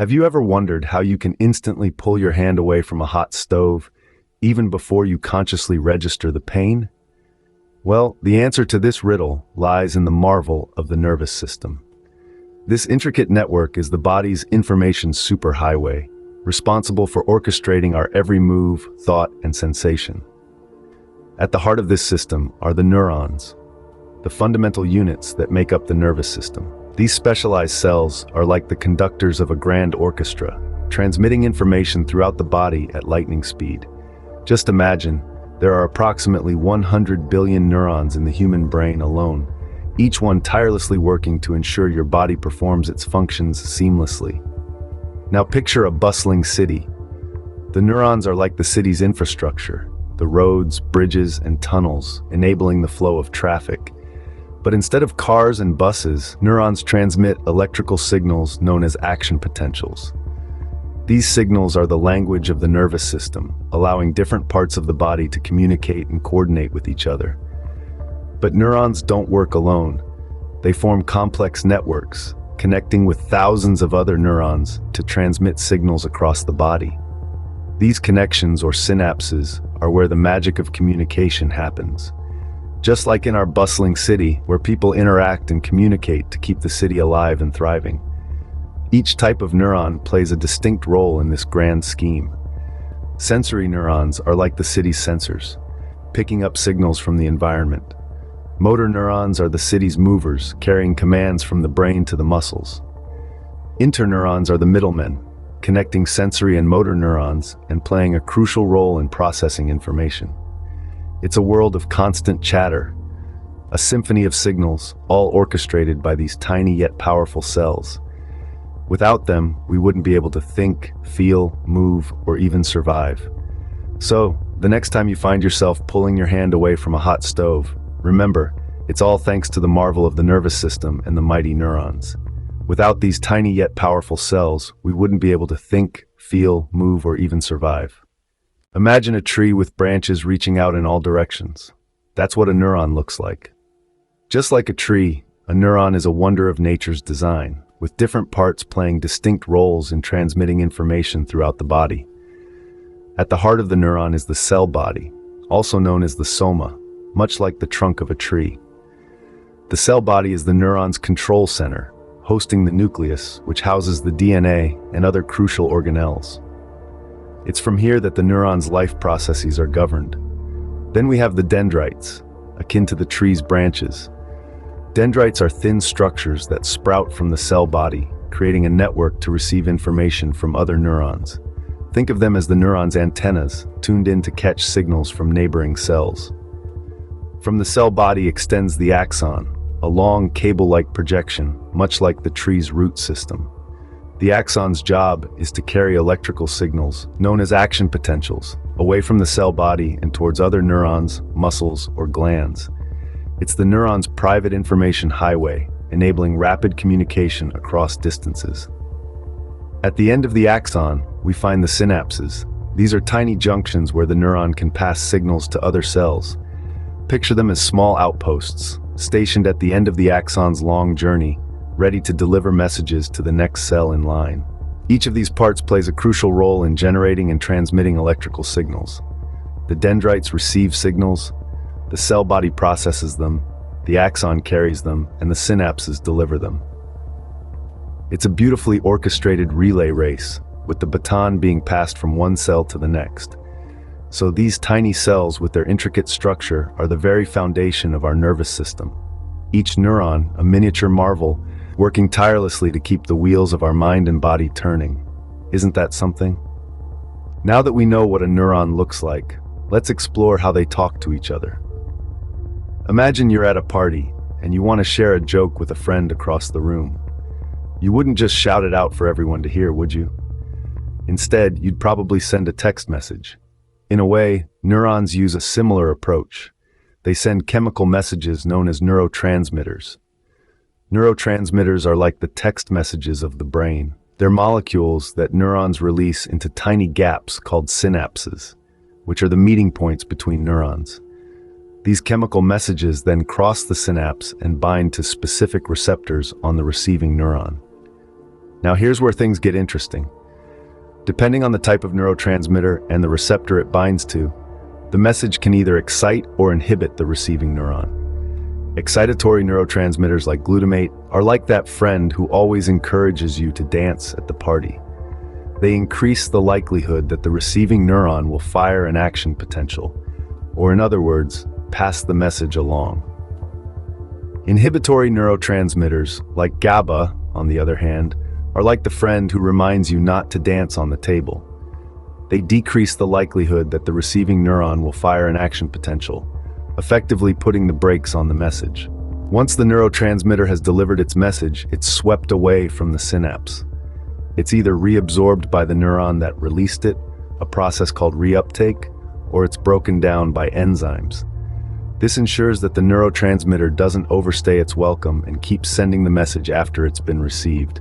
Have you ever wondered how you can instantly pull your hand away from a hot stove, even before you consciously register the pain? Well, the answer to this riddle lies in the marvel of the nervous system. This intricate network is the body's information superhighway, responsible for orchestrating our every move, thought, and sensation. At the heart of this system are the neurons, the fundamental units that make up the nervous system. These specialized cells are like the conductors of a grand orchestra, transmitting information throughout the body at lightning speed. Just imagine, there are approximately 100 billion neurons in the human brain alone, each one tirelessly working to ensure your body performs its functions seamlessly. Now picture a bustling city. The neurons are like the city's infrastructure, the roads, bridges, and tunnels, enabling the flow of traffic. But instead of cars and buses, neurons transmit electrical signals known as action potentials. These signals are the language of the nervous system, allowing different parts of the body to communicate and coordinate with each other. But neurons don't work alone. They form complex networks, connecting with thousands of other neurons to transmit signals across the body. These connections, or synapses, are where the magic of communication happens. Just like in our bustling city, where people interact and communicate to keep the city alive and thriving. Each type of neuron plays a distinct role in this grand scheme. Sensory neurons are like the city's sensors, picking up signals from the environment. Motor neurons are the city's movers, carrying commands from the brain to the muscles. Interneurons are the middlemen, connecting sensory and motor neurons and playing a crucial role in processing information. It's a world of constant chatter, a symphony of signals, all orchestrated by these tiny yet powerful cells. Without them, we wouldn't be able to think, feel, move, or even survive. So, the next time you find yourself pulling your hand away from a hot stove, remember, it's all thanks to the marvel of the nervous system and the mighty neurons. Without these tiny yet powerful cells, we wouldn't be able to think, feel, move, or even survive. Imagine a tree with branches reaching out in all directions. That's what a neuron looks like. Just like a tree, a neuron is a wonder of nature's design, with different parts playing distinct roles in transmitting information throughout the body. At the heart of the neuron is the cell body, also known as the soma, much like the trunk of a tree. The cell body is the neuron's control center, hosting the nucleus, which houses the DNA and other crucial organelles. It's from here that the neuron's life processes are governed. Then we have the dendrites, akin to the tree's branches. Dendrites are thin structures that sprout from the cell body, creating a network to receive information from other neurons. Think of them as the neuron's antennas, tuned in to catch signals from neighboring cells. From the cell body extends the axon, a long cable-like projection, much like the tree's root system. The axon's job is to carry electrical signals, known as action potentials, away from the cell body and towards other neurons, muscles, or glands. It's the neuron's private information highway, enabling rapid communication across distances. At the end of the axon, we find the synapses. These are tiny junctions where the neuron can pass signals to other cells. Picture them as small outposts, stationed at the end of the axon's long journey, ready to deliver messages to the next cell in line. Each of these parts plays a crucial role in generating and transmitting electrical signals. The dendrites receive signals, the cell body processes them, the axon carries them, and the synapses deliver them. It's a beautifully orchestrated relay race, with the baton being passed from one cell to the next. So these tiny cells with their intricate structure are the very foundation of our nervous system. Each neuron, a miniature marvel, working tirelessly to keep the wheels of our mind and body turning. Isn't that something? Now that we know what a neuron looks like, let's explore how they talk to each other. Imagine you're at a party, and you want to share a joke with a friend across the room. You wouldn't just shout it out for everyone to hear, would you? Instead, you'd probably send a text message. In a way, neurons use a similar approach. They send chemical messages known as neurotransmitters. Neurotransmitters are like the text messages of the brain. They're molecules that neurons release into tiny gaps called synapses, which are the meeting points between neurons. These chemical messages then cross the synapse and bind to specific receptors on the receiving neuron. Now here's where things get interesting. Depending on the type of neurotransmitter and the receptor it binds to, the message can either excite or inhibit the receiving neuron. Excitatory neurotransmitters like glutamate are like that friend who always encourages you to dance at the party. They increase the likelihood that the receiving neuron will fire an action potential, or in other words, pass the message along. Inhibitory neurotransmitters, like GABA, on the other hand, are like the friend who reminds you not to dance on the table. They decrease the likelihood that the receiving neuron will fire an action potential, effectively putting the brakes on the message. Once the neurotransmitter has delivered its message, it's swept away from the synapse. It's either reabsorbed by the neuron that released it, a process called reuptake, or it's broken down by enzymes. This ensures that the neurotransmitter doesn't overstay its welcome and keeps sending the message after it's been received.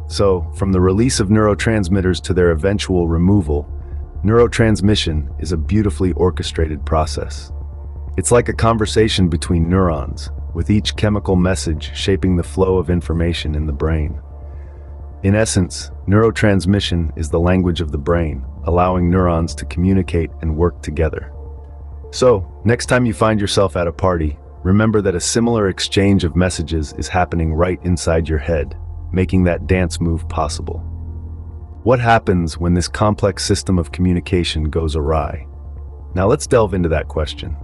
So, from the release of neurotransmitters to their eventual removal, neurotransmission is a beautifully orchestrated process. It's like a conversation between neurons, with each chemical message shaping the flow of information in the brain. In essence, neurotransmission is the language of the brain, allowing neurons to communicate and work together. So, next time you find yourself at a party, remember that a similar exchange of messages is happening right inside your head, making that dance move possible. What happens when this complex system of communication goes awry? Now let's delve into that question.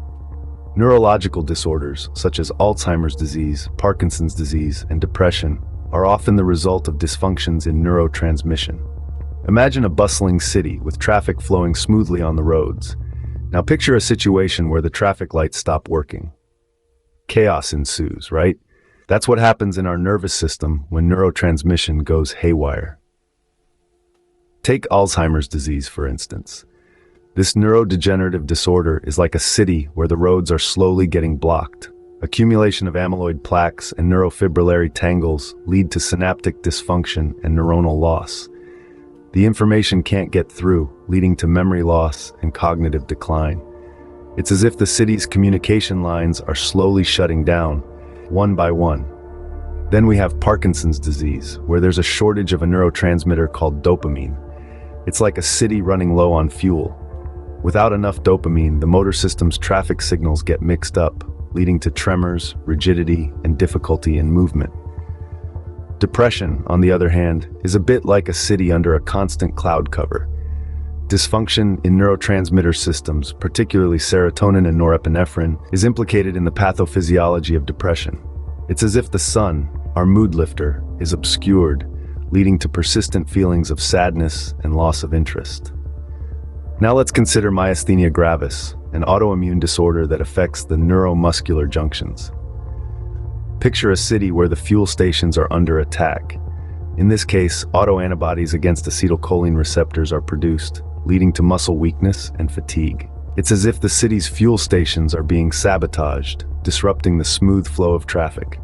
Neurological disorders, such as Alzheimer's disease, Parkinson's disease, and depression, are often the result of dysfunctions in neurotransmission. Imagine a bustling city with traffic flowing smoothly on the roads. Now picture a situation where the traffic lights stop working. Chaos ensues, right? That's what happens in our nervous system when neurotransmission goes haywire. Take Alzheimer's disease, for instance. This neurodegenerative disorder is like a city where the roads are slowly getting blocked. Accumulation of amyloid plaques and neurofibrillary tangles lead to synaptic dysfunction and neuronal loss. The information can't get through, leading to memory loss and cognitive decline. It's as if the city's communication lines are slowly shutting down, one by one. Then we have Parkinson's disease, where there's a shortage of a neurotransmitter called dopamine. It's like a city running low on fuel. Without enough dopamine, the motor system's traffic signals get mixed up, leading to tremors, rigidity, and difficulty in movement. Depression, on the other hand, is a bit like a city under a constant cloud cover. Dysfunction in neurotransmitter systems, particularly serotonin and norepinephrine, is implicated in the pathophysiology of depression. It's as if the sun, our mood lifter, is obscured, leading to persistent feelings of sadness and loss of interest. Now let's consider myasthenia gravis, an autoimmune disorder that affects the neuromuscular junctions. Picture a city where the fuel stations are under attack. In this case, autoantibodies against acetylcholine receptors are produced, leading to muscle weakness and fatigue. It's as if the city's fuel stations are being sabotaged, disrupting the smooth flow of traffic.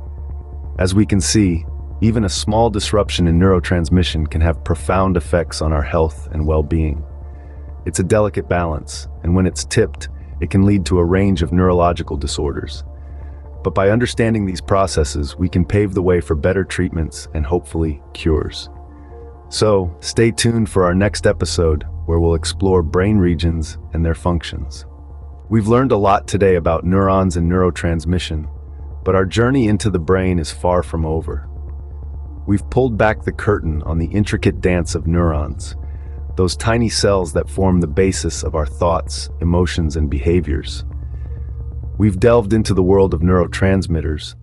As we can see, even a small disruption in neurotransmission can have profound effects on our health and well-being. It's a delicate balance, and when it's tipped, it can lead to a range of neurological disorders. But by understanding these processes, we can pave the way for better treatments and hopefully cures. So, stay tuned for our next episode, where we'll explore brain regions and their functions. We've learned a lot today about neurons and neurotransmission, but our journey into the brain is far from over. We've pulled back the curtain on the intricate dance of neurons, those tiny cells that form the basis of our thoughts, emotions, and behaviors. We've delved into the world of neurotransmitters,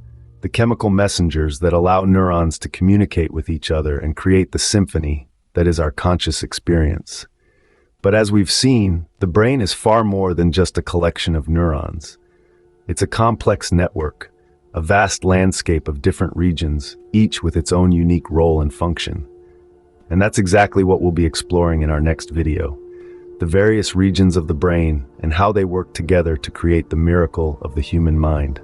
the chemical messengers that allow neurons to communicate with each other and create the symphony that is our conscious experience. But as we've seen, the brain is far more than just a collection of neurons. It's a complex network, a vast landscape of different regions, each with its own unique role and function. And that's exactly what we'll be exploring in our next video. The various regions of the brain and how they work together to create the miracle of the human mind.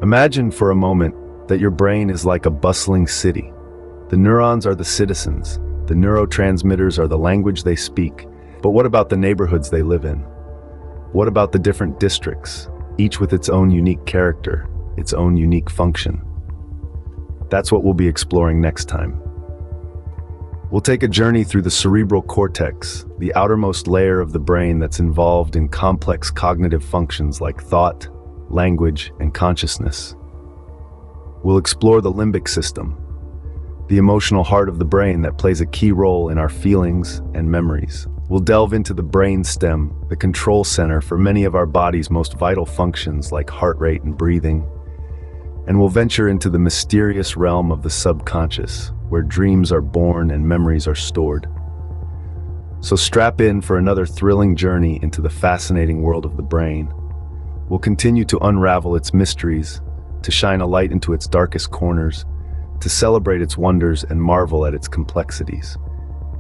Imagine for a moment that your brain is like a bustling city. The neurons are the citizens, the neurotransmitters are the language they speak, but what about the neighborhoods they live in? What about the different districts, each with its own unique character, its own unique function? That's what we'll be exploring next time. We'll take a journey through the cerebral cortex, the outermost layer of the brain that's involved in complex cognitive functions like thought, language, and consciousness. We'll explore the limbic system, the emotional heart of the brain that plays a key role in our feelings and memories. We'll delve into the brain stem, the control center for many of our body's most vital functions like heart rate and breathing. And we'll venture into the mysterious realm of the subconscious, where dreams are born and memories are stored. So strap in for another thrilling journey into the fascinating world of the brain. We'll continue to unravel its mysteries, to shine a light into its darkest corners, to celebrate its wonders and marvel at its complexities.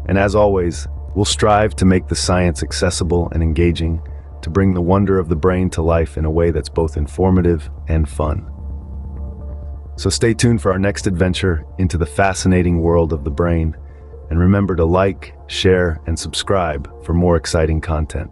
And as always, we'll strive to make the science accessible and engaging, to bring the wonder of the brain to life in a way that's both informative and fun. So stay tuned for our next adventure into the fascinating world of the brain, and remember to like, share, and subscribe for more exciting content.